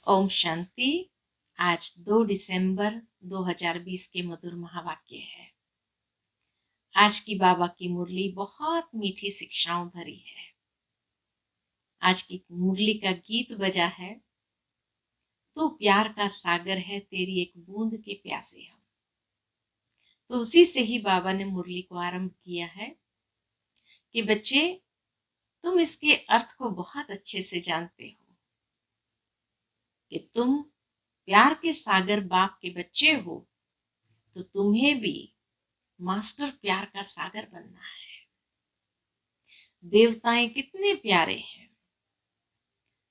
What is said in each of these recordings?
ओम शांति। आज 2 दिसंबर 2020 के मधुर महावाक्य है। आज की बाबा की मुरली बहुत मीठी शिक्षाओं भरी है। आज की मुरली का गीत बजा है, तो प्यार का सागर है तेरी एक बूंद के प्यासे हम। तो उसी से ही बाबा ने मुरली को आरंभ किया है कि बच्चे, तुम इसके अर्थ को बहुत अच्छे से जानते हो कि तुम प्यार के सागर बाप के बच्चे हो, तो तुम्हें भी मास्टर प्यार का सागर बनना है। देवताएं कितने प्यारे हैं,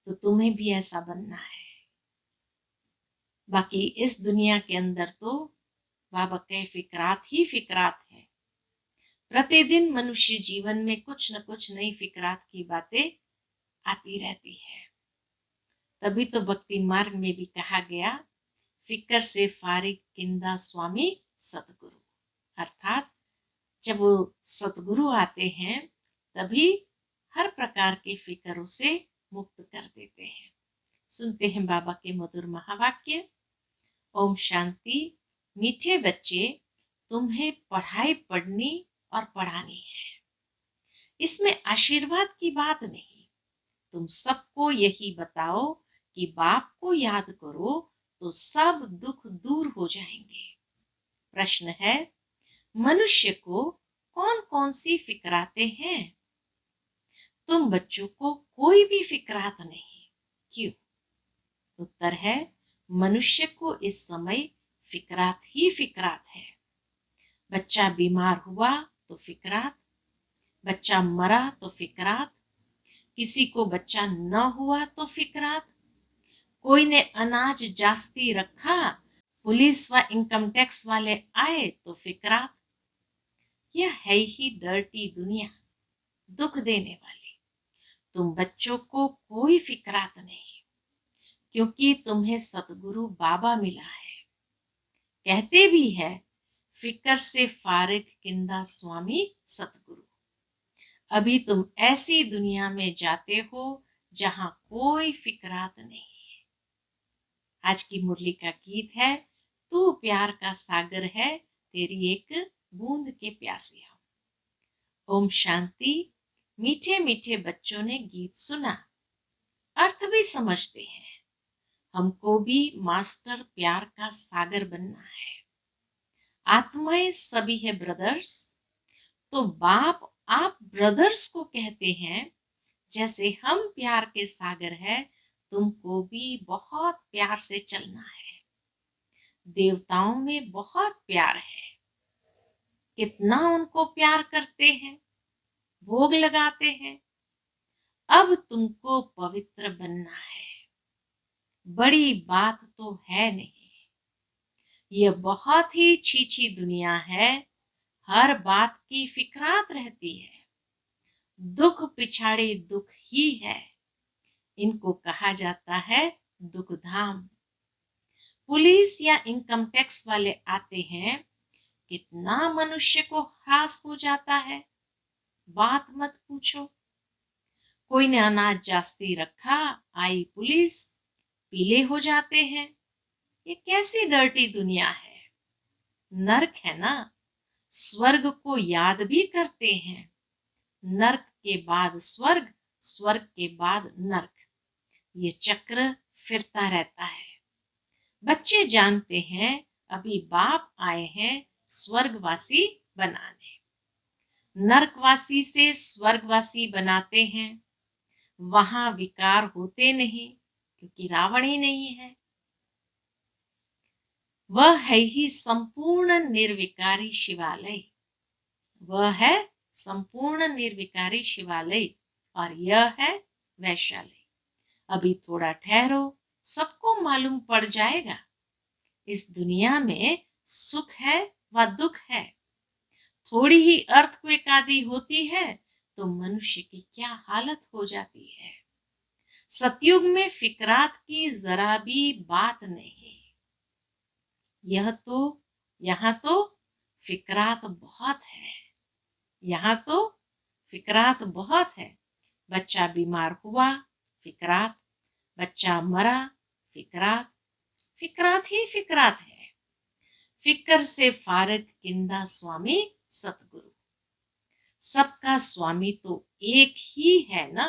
तो तुम्हें भी ऐसा बनना है। बाकी इस दुनिया के अंदर तो बाबा के फिकरात ही फिकरात है। प्रतिदिन मनुष्य जीवन में कुछ न कुछ नई फिकरात की बातें आती रहती है। तभी तो भक्ति मार्ग में भी कहा गया, फिकर से फारिग किंदा स्वामी सतगुरु। अर्थात जब वो सतगुरु आते हैं तभी हर प्रकार के फिकरों से मुक्त कर देते हैं। सुनते हैं बाबा के मधुर महावाक्य। ओम शांति। मीठे बच्चे, तुम्हें पढ़ाई पढ़नी और पढ़ानी है। इसमें आशीर्वाद की बात नहीं। तुम सबको यही बताओ कि बाप को याद करो तो सब दुख दूर हो जाएंगे। प्रश्न है, मनुष्य को कौन कौन सी फिक्राते हैं? तुम बच्चों को कोई भी फिक्रात नहीं। क्यों? उत्तर है, मनुष्य को इस समय फिक्रात ही फिक्रात है। बच्चा बीमार हुआ तो फिक्रात, बच्चा मरा तो फिक्रात, किसी को बच्चा न हुआ तो फिक्रात, कोई ने अनाज जास्ती रखा, पुलिस व इनकम टैक्स वाले आए तो फिक्रात। यह है ही डर्टी दुनिया, दुख देने वाली। तुम बच्चों को कोई फिक्रात नहीं, क्योंकि तुम्हें सतगुरु बाबा मिला है। कहते भी है, फिकर से फारिग किंदा स्वामी सतगुरु। अभी तुम ऐसी दुनिया में जाते हो जहां कोई फिक्रात नहीं है। आज की मुरली का गीत है, तू प्यार का सागर है तेरी एक बूंद के प्यासे हम। ओम शांति। मीठे मीठे बच्चों ने गीत सुना, अर्थ भी समझते हैं। हमको भी मास्टर प्यार का सागर बनना है। आत्माएं सभी है ब्रदर्स, तो बाप आप ब्रदर्स को कहते हैं। जैसे हम प्यार के सागर है, तुमको भी बहुत प्यार से चलना है। देवताओं में बहुत प्यार है, कितना उनको प्यार करते हैं, भोग लगाते हैं। अब तुमको पवित्र बनना है। बड़ी बात तो है नहीं, यह बहुत ही छीछी दुनिया है। हर बात की फिक्रात रहती है। दुख पिछाड़े दुख ही है, इनको कहा जाता है दुख धाम। पुलिस या इनकम टैक्स वाले आते हैं, कितना मनुष्य को ह्रास हो जाता है, बात मत पूछो। कोई ने अनाज जास्ती रखा, आई पुलिस, पीले हो जाते हैं। ये कैसी डर्टी दुनिया है। नरक है ना। स्वर्ग को याद भी करते हैं। नरक के बाद स्वर्ग, स्वर्ग के बाद नरक। ये चक्र फिरता रहता है। बच्चे जानते हैं, अभी बाप आए हैं स्वर्गवासी बनाने। नरकवासी से स्वर्गवासी बनाते हैं। वहां विकार होते नहीं, क्योंकि रावण ही नहीं है। वह है ही संपूर्ण निर्विकारी शिवालय। वह है संपूर्ण निर्विकारी शिवालय, और यह है वैशाली। अभी थोड़ा ठहरो, सबको मालूम पड़ जाएगा। इस दुनिया में सुख है व दुख है। थोड़ी ही अर्थक्वेक आदि होती है तो मनुष्य की क्या हालत हो जाती है। सतयुग में फिक्रात की जरा भी बात नहीं। यहाँ तो फिक्रात बहुत है। यहाँ तो फिक्रात बहुत है। बच्चा बीमार हुआ, फिक्रात। बच्चा मरा, फिकरात, फिकरात ही फिकरात है। फिकर से फारग किंदा स्वामी सतगुरु। सबका स्वामी तो एक ही है ना।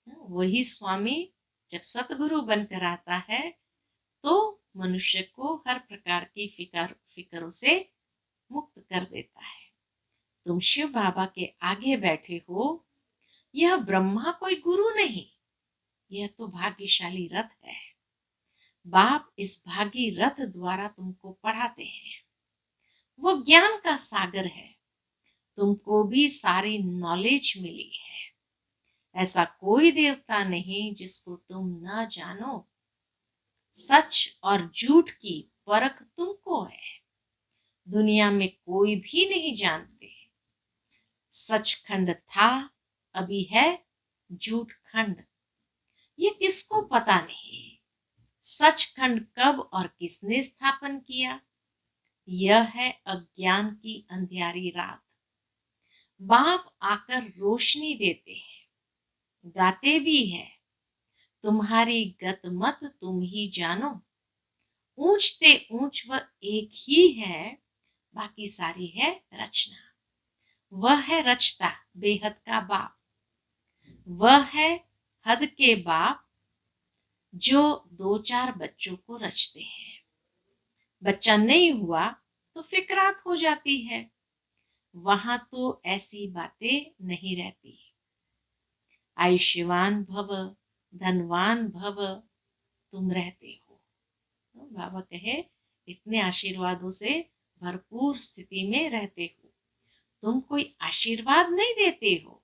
वही स्वामी जब सतगुरु बनकर आता है तो मनुष्य को हर प्रकार की फिक्रों से मुक्त कर देता है। तुम शिव बाबा के आगे बैठे हो, यह ब्रह्मा कोई गुरु नहीं, यह तो भाग्यशाली रथ है। बाप इस भागी रथ द्वारा तुमको पढ़ाते हैं। वो ज्ञान का सागर है, तुमको भी सारी नॉलेज मिली है। ऐसा कोई देवता नहीं जिसको तुम न जानो। सच और झूठ की परख तुमको है, दुनिया में कोई भी नहीं जानते। सचखंड था, अभी है झूठ खंड, ये किसको पता नहीं। सचखंड कब और किसने स्थापन किया, यह है अज्ञान की अंधियारी रात। बाप आकर रोशनी देते हैं, गाते भी है, तुम्हारी गत मत तुम ही जानो। ऊंचते ऊंच वह एक ही है, बाकी सारी है रचना। वह है रचता बेहद का बाप, वह है हद के बाप जो दो चार बच्चों को रचते हैं। बच्चा नहीं हुआ तो फिकरात हो जाती है, वहां तो ऐसी बातें नहीं रहती। आयुष्यवान भव, धनवान भव, तुम रहते हो। तो बाबा कहे इतने आशीर्वादों से भरपूर स्थिति में रहते हो, तुम कोई आशीर्वाद नहीं देते हो,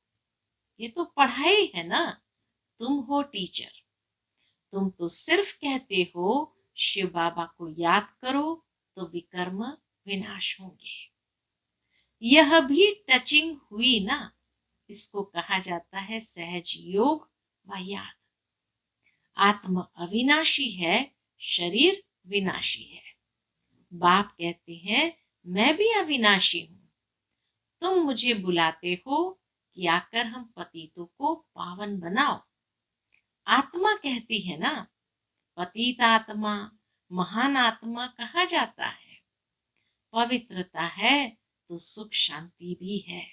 ये तो पढ़ाई है ना। तुम हो टीचर, तुम तो सिर्फ कहते हो शिव बाबा को याद करो तो विकर्म विनाश होंगे। यह भी टचिंग हुई ना, इसको कहा जाता है सहज योग व याद। आत्मा अविनाशी है, शरीर विनाशी है। बाप कहते हैं मैं भी अविनाशी हूं, तुम मुझे बुलाते हो कि आकर हम पतितों को पावन बनाओ। आत्मा कहती है ना, पतित आत्मा महान आत्मा कहा जाता है। पवित्रता है तो सुख शांति भी है।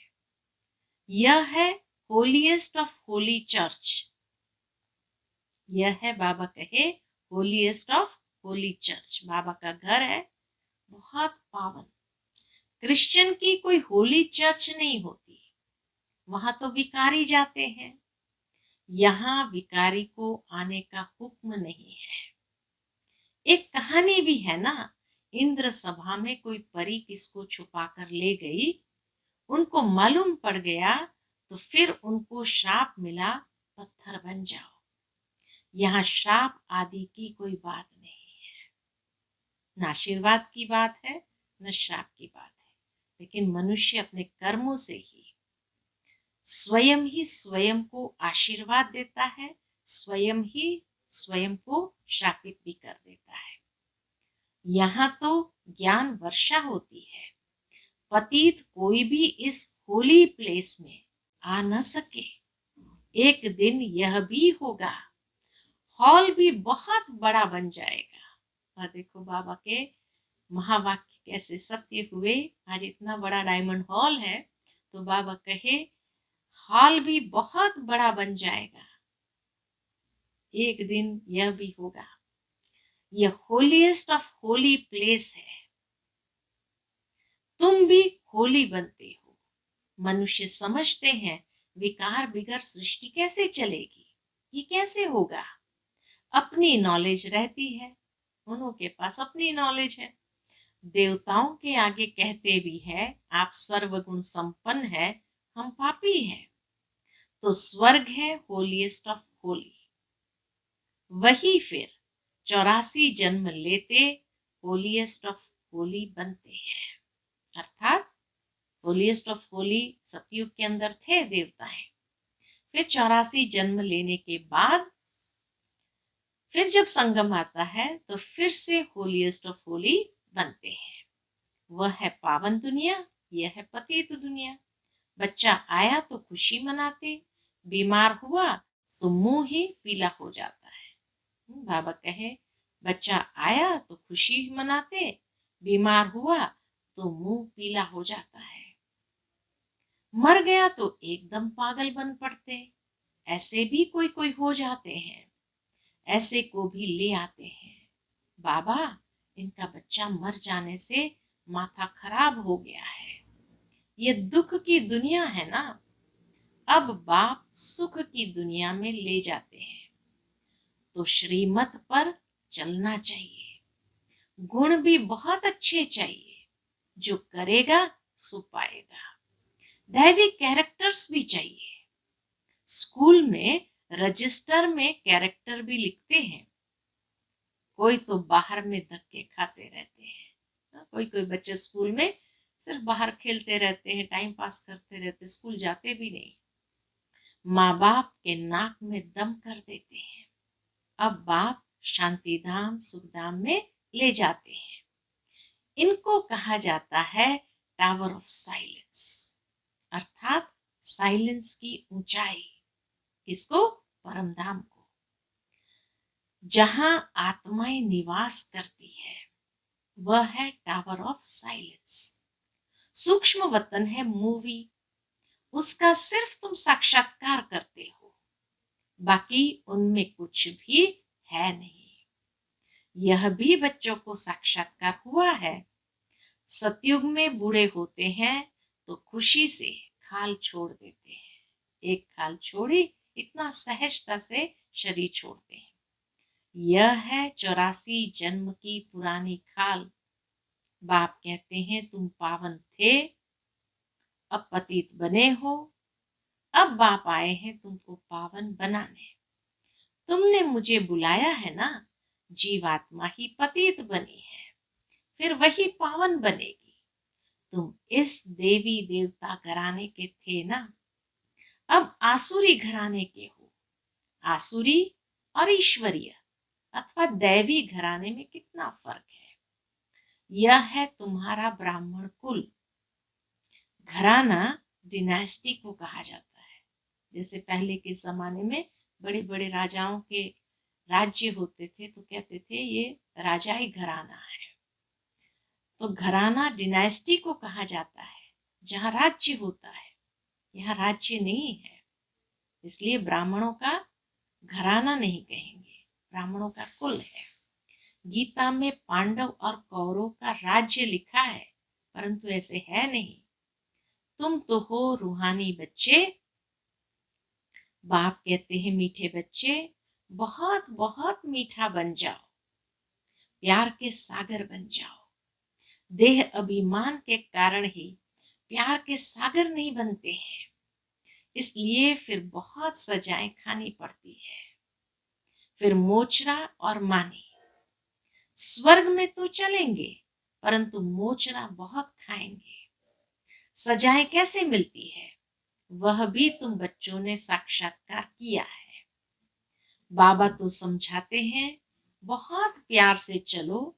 यह है होलीएस्ट ऑफ होली चर्च, यह है बाबा कहे होलीएस्ट ऑफ होली चर्च। बाबा का घर है बहुत पावन। क्रिश्चियन की कोई होली चर्च नहीं होती, वहां तो विकारी जाते हैं, यहाँ विकारी को आने का हुक्म नहीं है। एक कहानी भी है ना, इंद्र सभा में कोई परी किसको छुपा कर ले गई, उनको मालूम पड़ गया तो फिर उनको श्राप मिला, पत्थर बन जाओ। यहाँ श्राप आदि की कोई बात नहीं है, न आशीर्वाद की बात है न श्राप की बात है। लेकिन मनुष्य अपने कर्मों से ही स्वयं को आशीर्वाद देता है, स्वयं ही स्वयं को श्रापित भी कर देता है। यहाँ तो ज्ञान वर्षा होती है, पतित कोई भी इस होली प्लेस में आ न सके। एक दिन यह भी होगा, हॉल भी बहुत बड़ा बन जाएगा। और देखो बाबा के महावाक्य कैसे सत्य हुए। आज इतना बड़ा डायमंड हॉल है तो बाबा कहे हॉल भी बहुत बड़ा बन जाएगा, एक दिन यह भी होगा। यह होलीएस्ट ऑफ होली प्लेस है, तुम भी होली बनते हो। मनुष्य समझते हैं विकार बिगर सृष्टि कैसे चलेगी, ये कैसे होगा। अपनी नॉलेज रहती है, उनके पास अपनी नॉलेज है। देवताओं के आगे कहते भी है आप सर्वगुण संपन्न है, हम पापी हैं। तो स्वर्ग है होलीएस्ट ऑफ होली, वही फिर 84 जन्म लेते होलीएस्ट ऑफ होली बनते हैं। अर्थात होलीएस्ट ऑफ होली सतयुग के अंदर थे देवताएं, फिर 84 जन्म लेने के बाद फिर जब संगम आता है तो फिर से होलीएस्ट ऑफ होली बनते हैं। वह है पावन दुनिया, यह है पतित दुनिया। बच्चा आया तो खुशी मनाते, बीमार हुआ तो मुंह ही पीला हो जाता है। बाबा कहे, बच्चा आया तो खुशी मनाते, बीमार हुआ तो मुंह पीला हो जाता है, मर गया तो एकदम पागल बन पड़ते। ऐसे भी कोई कोई हो जाते हैं, ऐसे को भी ले आते हैं। बाबा, इनका बच्चा मर जाने से माथा खराब हो गया है, ये दुख की दुनिया है ना। अब बाप सुख की दुनिया में ले जाते हैं, तो श्रीमत पर चलना चाहिए। गुण भी बहुत अच्छे चाहिए, जो करेगा सो पाएगा। दैवी कैरेक्टर्स भी चाहिए। स्कूल में रजिस्टर में कैरेक्टर भी लिखते हैं। कोई तो बाहर में धक्के खाते रहते हैं, कोई कोई बच्चे स्कूल में सिर्फ बाहर खेलते रहते हैं, टाइम पास करते रहते, स्कूल जाते भी नहीं। माँ बाप के नाक में दम कर देते हैं। अब बाप शांति धाम सुखधाम में ले जाते हैं। इनको कहा जाता है टावर ऑफ साइलेंस, अर्थात साइलेंस की ऊंचाई। किसको? परम धाम को, जहां आत्माएं निवास करती है, वह है टावर ऑफ साइलेंस। सूक्ष्म वतन है मूवी, उसका सिर्फ तुम साक्षात्कार करते हो, बाकी उनमें कुछ भी है नहीं। यह भी बच्चों को साक्षात्कार हुआ है। सतयुग में बूढ़े होते हैं तो खुशी से खाल छोड़ देते हैं। एक खाल छोड़ी, इतना सहजता से शरीर छोड़ते हैं। यह है 84 जन्म की पुरानी खाल। बाप कहते हैं, तुम पावन थे, अब पतित बने हो, अब बाप आए हैं तुमको पावन बनाने। तुमने मुझे बुलाया है ना, जीवात्मा ही पतित बनी है, फिर वही पावन बनेगी। तुम इस देवी देवता घराने के थे ना, अब आसुरी घराने के हो। आसुरी और ईश्वरीय अथवा दैवी घराने में कितना फर्क है। यह है तुम्हारा ब्राह्मण कुल। घराना डिनास्टी को कहा जाता है। जैसे पहले के जमाने में बड़े बड़े राजाओं के राज्य होते थे तो कहते थे ये राजाई घराना है। तो घराना डिनास्टी को कहा जाता है, जहां राज्य होता है। यहाँ राज्य नहीं है, इसलिए ब्राह्मणों का घराना नहीं कहेंगे, ब्राह्मणों का कुल है। गीता में पांडव और कौरव का राज्य लिखा है, परंतु ऐसे है नहीं। तुम तो हो रूहानी बच्चे। बाप कहते हैं, मीठे बच्चे बहुत बहुत मीठा बन जाओ, प्यार के सागर बन जाओ। देह अभिमान के कारण ही प्यार के सागर नहीं बनते हैं, इसलिए फिर बहुत सजाएं खानी पड़ती है। फिर मोचरा और मानी। स्वर्ग में तो चलेंगे, परंतु मोचरा बहुत खाएंगे। सजाएं कैसे मिलती है, वह भी तुम बच्चों ने साक्षात्कार किया है। बाबा तो समझाते हैं, बहुत प्यार से चलो,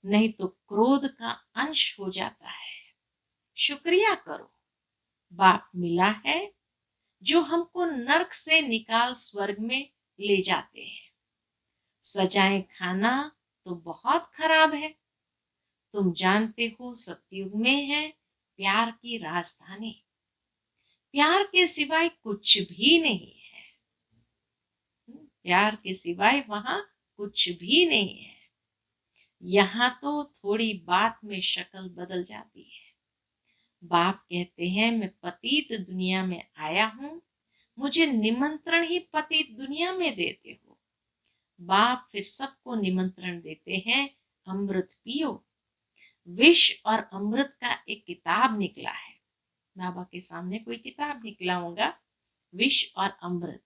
नहीं तो क्रोध का अंश हो जाता है। शुक्रिया करो, बाप मिला है जो हमको नरक से निकाल स्वर्ग में ले जाते हैं। सजाएं खाना तो बहुत खराब है। तुम जानते हो सतयुग में है प्यार की राजधानी। प्यार के सिवाय कुछ भी नहीं है। प्यार के सिवाय वहां कुछ भी नहीं है। यहाँ तो थोड़ी बात में शक्ल बदल जाती है। बाप कहते हैं, मैं पतित दुनिया में आया हूं, मुझे निमंत्रण ही पतित दुनिया में देते हो। बाप फिर सबको निमंत्रण देते हैं, अमृत पियो। विष और अमृत का एक किताब निकला है। बाबा के सामने कोई किताब निकला होगा, विष और अमृत।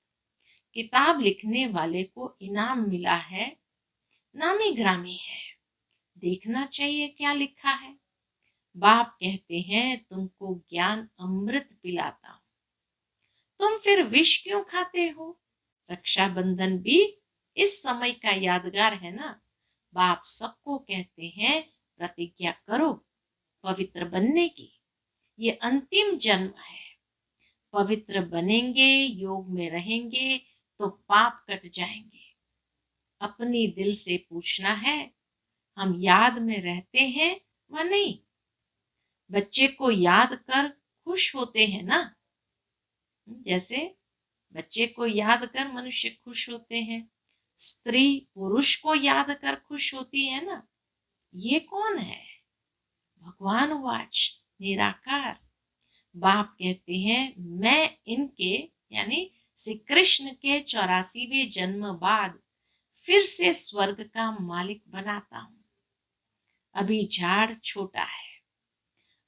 किताब लिखने वाले को इनाम मिला है, नामी ग्रामी है। देखना चाहिए क्या लिखा है। बाप कहते हैं, तुमको ज्ञान अमृत पिलाता हूं, तुम फिर विष क्यों खाते हो। रक्षाबंधन भी इस समय का यादगार है ना। बाप सबको कहते हैं, प्रतिज्ञा करो पवित्र बनने की। ये अंतिम जन्म है। पवित्र बनेंगे, योग में रहेंगे तो पाप कट जाएंगे। अपनी दिल से पूछना है, हम याद में रहते हैं व नहीं। बच्चे को याद कर खुश होते हैं ना, जैसे बच्चे को याद कर मनुष्य खुश होते हैं, स्त्री पुरुष को याद कर खुश होती है ना। ये कौन है? भगवान वाच निराकार। बाप कहते हैं, मैं इनके यानी श्री कृष्ण के 84वें जन्म बाद फिर से स्वर्ग का मालिक बनाता हूं। अभी झाड़ छोटा है,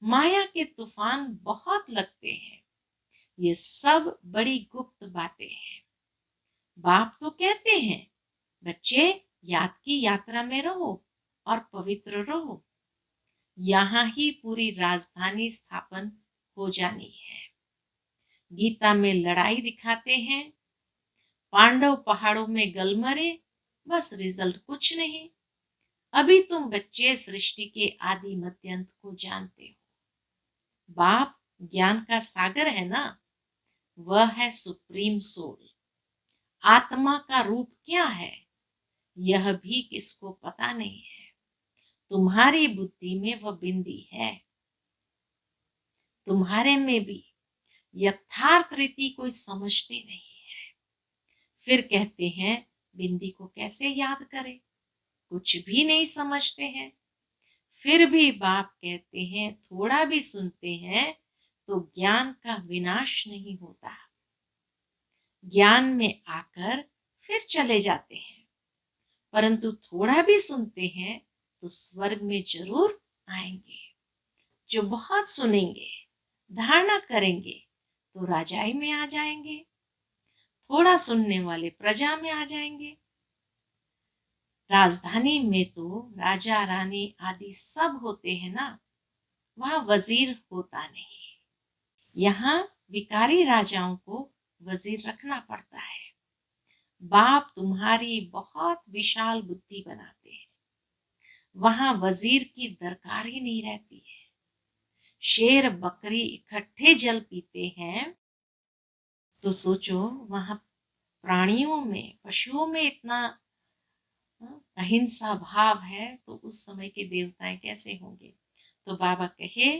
माया के तूफान बहुत लगते हैं, ये सब बड़ी गुप्त बातें हैं। बाप तो कहते हैं, बच्चे याद की यात्रा में रहो और पवित्र रहो, यहां ही पूरी राजधानी स्थापन हो जानी है। गीता में लड़ाई दिखाते हैं, पांडव पहाड़ों में गलमरे, बस रिजल्ट कुछ नहीं। अभी तुम बच्चे सृष्टि के आदि मध्य अंत को जानते हो। बाप ज्ञान का सागर है ना, वह है सुप्रीम सोल। आत्मा का रूप क्या है, यह भी किसको पता नहीं है। तुम्हारी बुद्धि में वह बिंदी है, तुम्हारे में भी यथार्थ रीति कोई समझते नहीं है। फिर कहते हैं, बिंदी को कैसे याद करें, कुछ भी नहीं समझते हैं। फिर भी बाप कहते हैं, थोड़ा भी सुनते हैं तो ज्ञान का विनाश नहीं होता। ज्ञान में आकर फिर चले जाते हैं, परंतु थोड़ा भी सुनते हैं तो स्वर्ग में जरूर आएंगे। जो बहुत सुनेंगे, धारणा करेंगे तो राजाई में आ जाएंगे, थोड़ा सुनने वाले प्रजा में आ जाएंगे। राजधानी में तो राजा रानी आदि सब होते हैं ना, वहां वजीर होता नहीं। यहाँ विकारी राजाओं को वजीर रखना पड़ता है। बाप तुम्हारी बहुत विशाल बुद्धि बनाते हैं, वहां वजीर की दरकार ही नहीं रहती है। शेर बकरी इकट्ठे जल पीते हैं, तो सोचो वहां प्राणियों में, पशुओं में इतना अहिंसा भाव है, तो उस समय के देवताएं कैसे होंगे। तो बाबा कहे,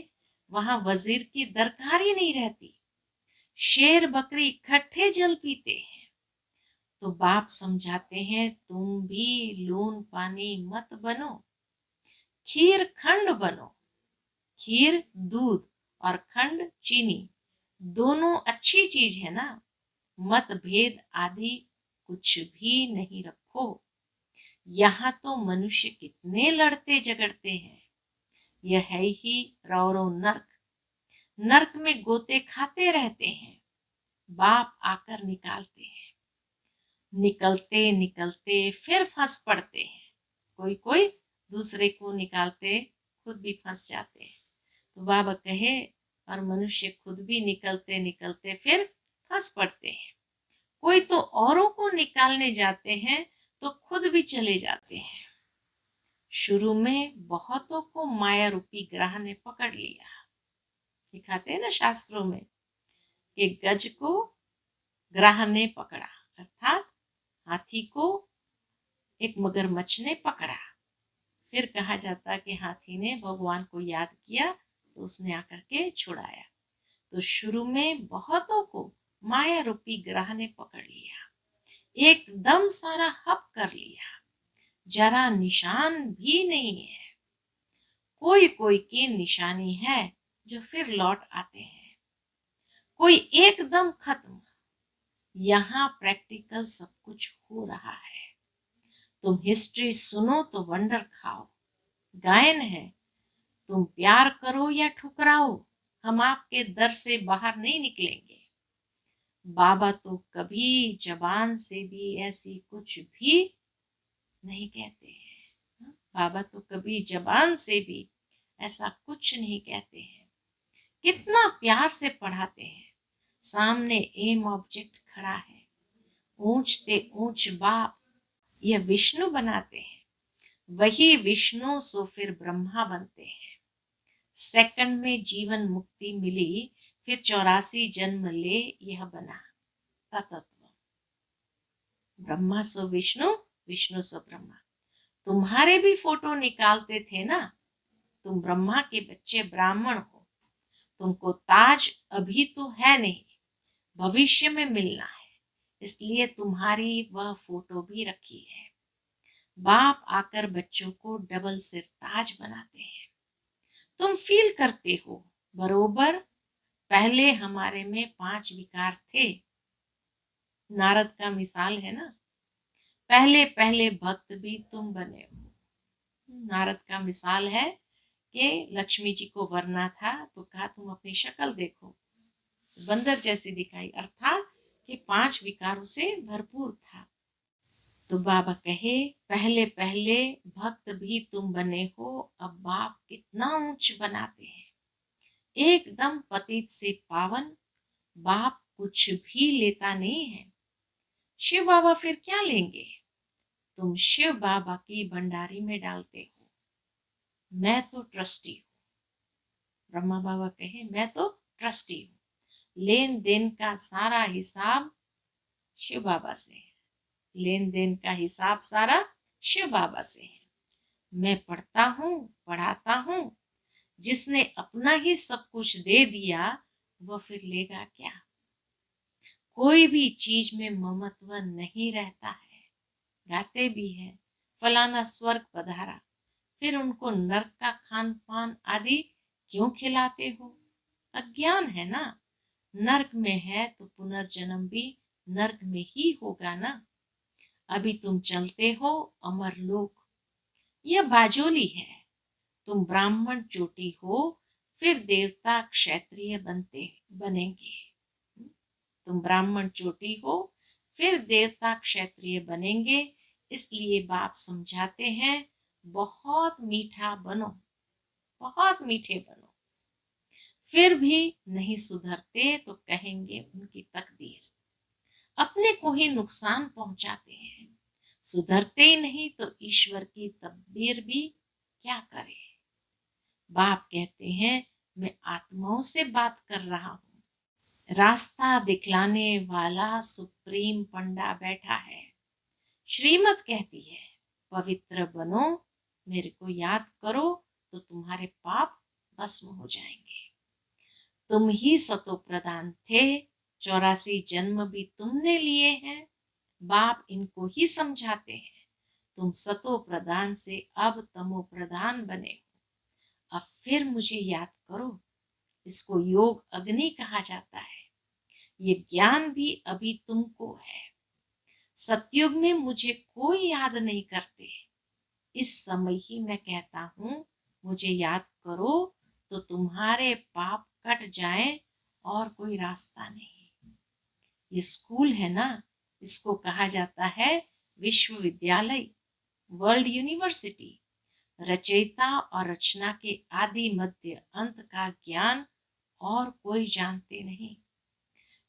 वहां वजीर की दरकार ही नहीं रहती, शेर बकरी इकट्ठे जल पीते हैं। तो बाप समझाते हैं, तुम भी लून पानी मत बनो, खीर खंड बनो। खीर दूध और खंड चीनी, दोनों अच्छी चीज है ना। मतभेद आदि कुछ भी नहीं रखो। यहाँ तो मनुष्य कितने लड़ते झगड़ते हैं, यह है ही रौरव नर्क। नर्क में गोते खाते रहते हैं, बाप आकर निकालते हैं। निकलते निकलते फिर फंस पड़ते हैं, कोई कोई दूसरे को निकालते खुद भी फंस जाते हैं। तो बाबा कहे, और मनुष्य खुद भी निकलते निकलते फिर फंस पड़ते हैं। कोई तो औरों को निकालने जाते हैं तो खुद भी चले जाते हैं। शुरू में बहुतों को माया रूपी ग्रह ने पकड़ लिया। दिखाते हैं ना शास्त्रों में कि गज को ग्रह ने पकड़ा, अर्थात हाथी को एक मगरमच्छ ने पकड़ा। फिर कहा जाता कि हाथी ने भगवान को याद किया तो उसने आकर के छुड़ाया। तो शुरू में बहुतों को माया रूपी ग्रह ने पकड़ लिया, एकदम सारा हप कर लिया, जरा निशान भी नहीं है। कोई कोई की निशानी है जो फिर लौट आते हैं, कोई एकदम खत्म। यहाँ प्रैक्टिकल सब कुछ हो रहा है। तुम हिस्ट्री सुनो तो वंडर खाओ। गायन है, तुम प्यार करो या ठुकराओ, हम आपके दर से बाहर नहीं निकलेंगे। बाबा तो कभी जबान से भी ऐसी कुछ भी नहीं कहते हैं। बाबा तो कभी जबान से भी ऐसा कुछ नहीं कहते हैं। कितना प्यार से पढ़ाते हैं, सामने एम ऑब्जेक्ट खड़ा है, ऊंचते ऊंच बाप यह विष्णु बनाते हैं, वही विष्णु सो फिर ब्रह्मा बनते हैं। सेकंड में जीवन मुक्ति मिली, फिर 84 जन्म ले यह बना तत्व। ब्रह्मा सो विष्णु, विष्णु स ब्रह्मा, तुम्हारे भी फोटो निकालते थे ना। तुम ब्रह्मा के बच्चे ब्राह्मण हो, तुमको ताज अभी तो है नहीं, भविष्य में मिलना है, इसलिए तुम्हारी वह फोटो भी रखी है। बाप आकर बच्चों को डबल सिर ताज बनाते हैं। तुम फील करते हो बरोबर, पहले हमारे में 5 विकार थे। नारद का मिसाल है ना, पहले पहले भक्त भी तुम बने हो। नारद का मिसाल है कि लक्ष्मी जी को वरना था तो कहा तुम अपनी शक्ल देखो, बंदर जैसी दिखाई, अर्थात कि 5 विकारों से भरपूर था। तो बाबा कहे पहले पहले भक्त भी तुम बने हो, अब बाप कितना ऊंच बनाते हैं, एकदम पतित से पावन। बाप कुछ भी लेता नहीं है, शिव बाबा फिर क्या लेंगे? तुम शिव बाबा की भंडारी में डालते हो, मैं तो ट्रस्टी हूँ। ब्रह्मा बाबा कहे मैं तो ट्रस्टी हूँ, लेन देन का सारा हिसाब शिव बाबा से है, लेन देन का हिसाब सारा शिव बाबा से है। मैं पढ़ता हूँ, पढ़ाता हूँ, जिसने अपना ही सब कुछ दे दिया वह फिर लेगा क्या? कोई भी चीज में ममत्व नहीं रहता है। गाते भी है फलाना स्वर्ग पधारा, फिर उनको नर्क का खान पान आदि क्यों खिलाते हो? अज्ञान है ना। नर्क में है तो पुनर्जन्म भी नर्क में ही होगा ना। अभी तुम चलते हो अमर लोक, यह बाजोली है। तुम ब्राह्मण चोटी हो, फिर देवता क्षत्रिय बनेंगे। तुम ब्राह्मण चोटी हो, फिर देवता क्षत्रिय बनेंगे। इसलिए बाप समझाते हैं बहुत मीठा बनो, बहुत मीठे बनो। फिर भी नहीं सुधरते तो कहेंगे उनकी तकदीर, अपने को ही नुकसान पहुंचाते हैं। सुधरते ही नहीं तो ईश्वर की तदबीर भी क्या करे? बाप कहते हैं मैं आत्माओं से बात कर रहा हूँ, रास्ता दिखलाने वाला सुप्रीम पंडा बैठा है। श्रीमत कहती है पवित्र बनो, मेरे को याद करो तो तुम्हारे पाप भस्म हो जाएंगे। तुम ही सतो प्रधान थे, 84 जन्म भी तुमने लिए हैं। बाप इनको ही समझाते हैं, तुम सतो प्रधान से अब तमो प्रधान बने हो। अब फिर मुझे याद करो। इसको योग अग्नि कहा जाता है। ये ज्ञान भी अभी तुमको है। सतयुग में मुझे कोई याद नहीं करते, इस समय ही मैं कहता हूँ मुझे याद करो तो तुम्हारे पाप कट जाए और कोई रास्ता नहीं। ये स्कूल है ना, इसको कहा जाता है विश्वविद्यालय, वर्ल्ड यूनिवर्सिटी। रचयिता और रचना के आदि मध्य अंत का ज्ञान और कोई जानते नहीं।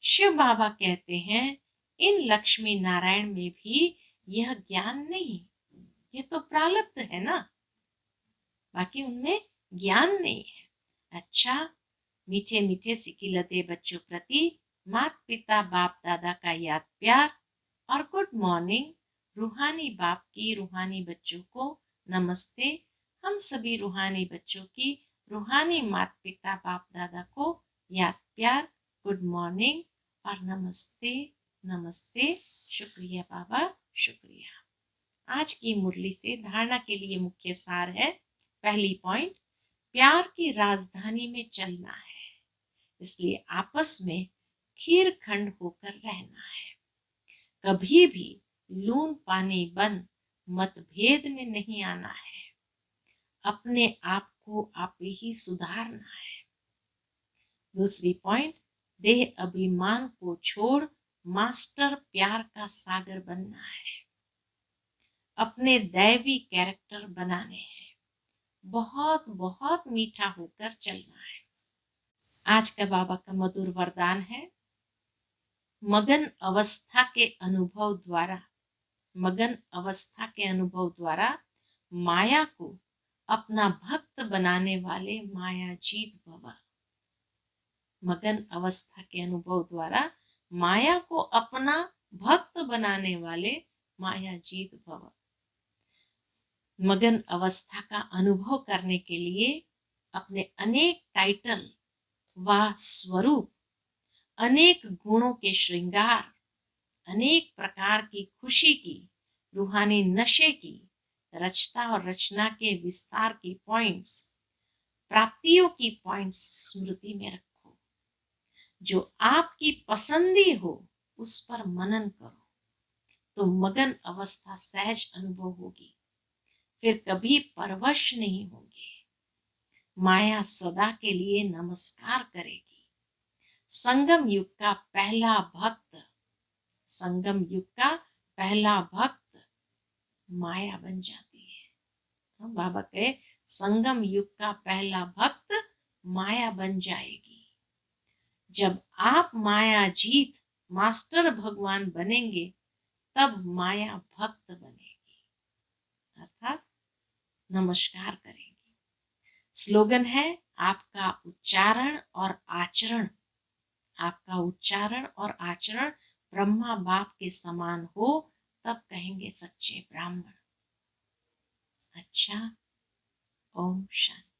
शिव बाबा कहते हैं इन लक्ष्मी नारायण में भी यह ज्ञान नहीं, ये तो प्रारब्ध है ना, बाकी उनमें ज्ञान नहीं है। अच्छा, मीठे मीठे सिकिलते बच्चों प्रति माता पिता बाप दादा का याद प्यार और गुड मॉर्निंग। रूहानी बाप की रूहानी बच्चों को नमस्ते। हम सभी रूहानी बच्चों की रूहानी माता पिता बाप दादा को याद प्यार, गुड मॉर्निंग और नमस्ते नमस्ते। शुक्रिया बाबा, शुक्रिया। आज की मुरली से धारणा के लिए मुख्य सार है। पहली पॉइंट, प्यार की राजधानी में चलना है, इसलिए आपस में खीर खंड होकर रहना है। कभी भी लून पानी बन मतभेद में नहीं आना है। अपने आप को आप ही सुधारना है। दूसरी पॉइंट, देह अभिमान को छोड़ मास्टर प्यार का सागर बनना है। अपने दैवी कैरेक्टर बनाने हैं। बहुत बहुत मीठा होकर चलना है। आज का बाबा का मधुर वरदान है, मगन अवस्था के अनुभव द्वारा, मगन अवस्था के अनुभव द्वारा माया को अपना भक्त बनाने वाले माया जीत भव। मगन अवस्था के अनुभव द्वारा माया को अपना भक्त बनाने वाले माया जीत भव। मगन अवस्था का अनुभव करने के लिए अपने अनेक टाइटल व स्वरूप, अनेक गुणों के श्रृंगार, अनेक प्रकार की खुशी की, रूहानी नशे की, रचता और रचना के विस्तार की पॉइंट्स, प्राप्तियों की पॉइंट्स स्मृति में रखो। जो आपकी पसंदी हो उस पर मनन करो तो मगन अवस्था सहज अनुभव होगी। फिर कभी परवश नहीं होंगे। माया सदा के लिए नमस्कार करेगी। संगम युग का पहला भक्त, संगम युग का पहला भक्त माया बन जाती है। बाबा कहे संगम युग का पहला भक्त माया बन जाएगी। जब आप माया जीत मास्टर भगवान बनेंगे तब माया भक्त बनेगी, अर्थात नमस्कार करेंगी। स्लोगन है आपका उच्चारण और आचरण, आपका उच्चारण और आचरण ब्रह्मा बाप के समान हो तब कहेंगे सच्चे ब्राह्मण। अच्छा, ओम शांति।